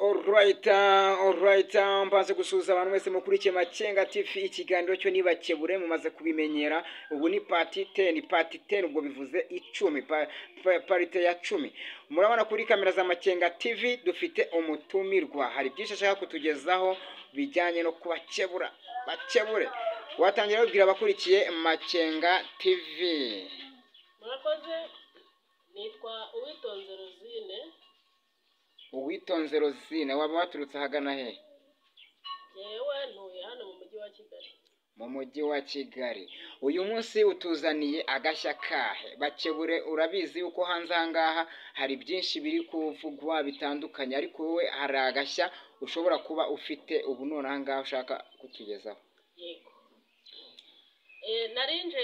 Alright, mbanze gusuhuza abantu mwese mukurikiye Makenga TV, ikiganiro cyo nibakebure mumaze kubimenyera. Ubu ni party 10 ubwo bivuze 10 party ya 10. Murabona kuri kamera za Makenga TV dufite umutumirwa, hari byinshi ashaka kutugezaho bijyanye no kubakebura. Bakebure watangira kubwira abakurikiye Makenga TV. Murakoze, nitwa Uwitonze Rosine. Uwitonze Rosine, waba waturutse ahagana he? Yewe ntuye hano mu mujyi wa Kigali. Mu mujyi wa Kigali. Uyu munsi utuzaniye agashya kahe? Bakebure, urabizi uko hanze ahangaha hari byinshi biri kuvugwa bitandukanye, ariko wowe hari agashya ushobora kuba ufite ubu none ahangaha ushaka kutugezaho. Yego. Narinje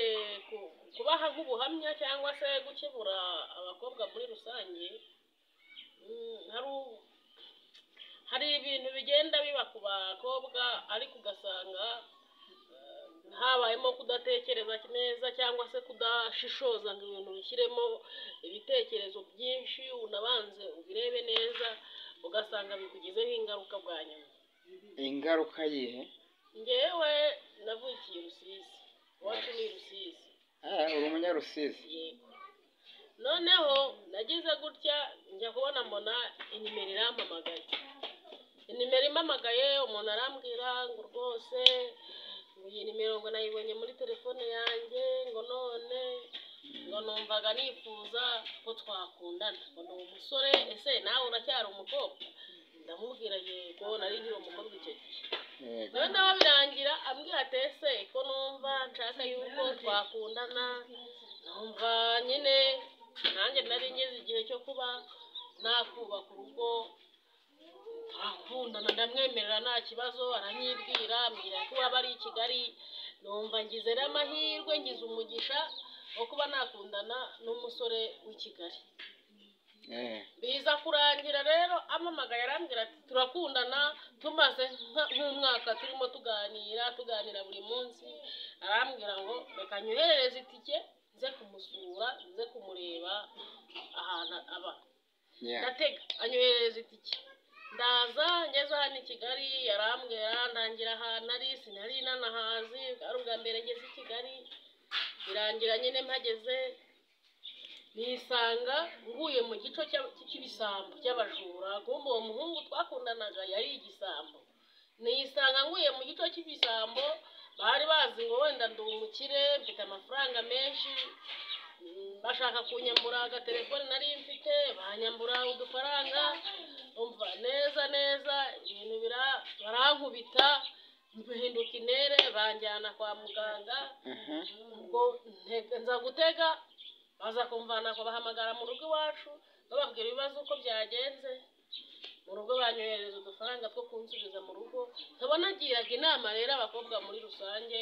kubaha nk'ubuhamya cyangwa se gukebura abakobwa muri rusange. Hari ibintu bigenda biba ku bakobwa ariko ugasanga habayemo kudatekereza neza cyangwa se kudashishoza ngo ibintu bishyiremo ibitekerezo byinshi, unabanze ubirebe neza, ugasanga bikugizeho ingaruka bwa nyuma. Ingaruka yihe? Ngewe navukiye Rusizi, iwacu ni Rusizi. Uri umunyarusizi? Yego. Noneho nagize gutya njya kubona mbona inimero irampamagaye. Inimero impamagaye, umuntu arambwira ngo rwose iyi nimero ngo nayibonye muri telefone yanjye, ngo none ngo numvaga nifuza ko twakundana. Ngo ni umusore, ese nawe uracyari umukobwa? Ndamubwira yego, nari nkiri umukobwa icyo gihe. Noneho birangira ambwira ati ese ko numva nshaka yuko twakundana, numva nyine nanjye nari ngeze igihe cyo kuba nakubaka urugo, turakundana, ndamwemerera nta kibazo, aranyibwira, ambwira ko waba ari i Kigali. Numva ngize n'amahirwe, ngize umugisha wo kuba nakundana n'umusore w'i Kigali. Biza kurangira rero amamagaye arambwira ati turakundana, tumaze nk'umwaka turimo tuganira buri munsi. Arambwira ngo reka nyoherereze itike nze kumusura, nze kumureba ahantu aba. Ndatega, anyoherereza itike, ndaza ngeze hano i Kigali. Arambwira ndangira ahantu ari, sinari nanahazi, ari ubwa mbere ngeze i Kigali. Birangira nyine mpageze nisanga nguye mu gico cy'ibisambo cy'abajura. Kumbe uwo muhungu twakundanaga yari igisambo. Nisanga nguye mu gico cy'ibisambo, bari bazi ngo wenda ndi umukire, mfite amafaranga menshi, bashaka kunyambura agatelefone nari mfite, banyambura udufaranga, umva neza ibintu barankubita, bihinduka intere, banjyana kwa muganga. Ubwo nza gutega, baza kumvana ko bahamagara mu rugo iwacu, bababwira ibibazo uko byagenze. Mu rugo banyohereza udufaranga two kunsubiza mu rugo. Nkaba nagiraga inama rero abakobwa muri rusange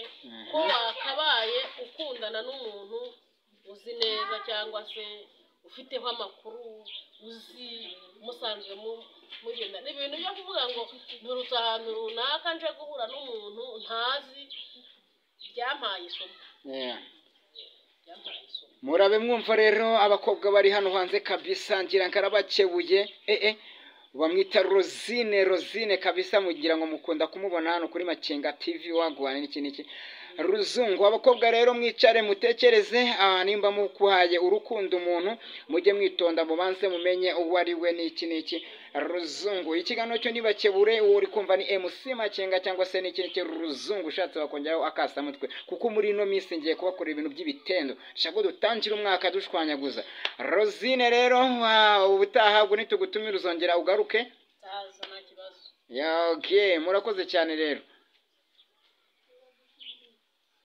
ko wakabaye ukundana n'umuntu uzi neza cyangwa se ufiteho amakuru, uzi musanzwe mugenda. N'ibintu byo kuvuga ngo nturutse ahantu runaka nje guhura n'umuntu ntazi, byampaye isomo. Murabe mwumva rero abakobwa bari hano hanze kabisa, ngira nkarabakebuye. Bamwita Rosine kabisa, mugira ngo mukunda kumubona hano kuri Makenga TV wagwana n'iki Ruzungu. Abakobwa rero mwicare mutekereze, nimba mukuhaye urukundo umuntu mujye mwitonda, mubanze mumenye uwo ari we n'iki Ruzungu. Ikiganiro cyo nibakebure, uwo uri kumva ni MC Makenga cyangwa se n'iki Ruzungu ushatse bakongeraho akasa mutwe, kuko muri ino minsi ngiye kubakorera ibintu by'ibitendo, shaka dutangira umwaka dushwanyaguza. Rosine rero ubutaha ubwo nitugutumira uzongera ugaruke. Nta kibazo. Okay, murakoze cyane rero.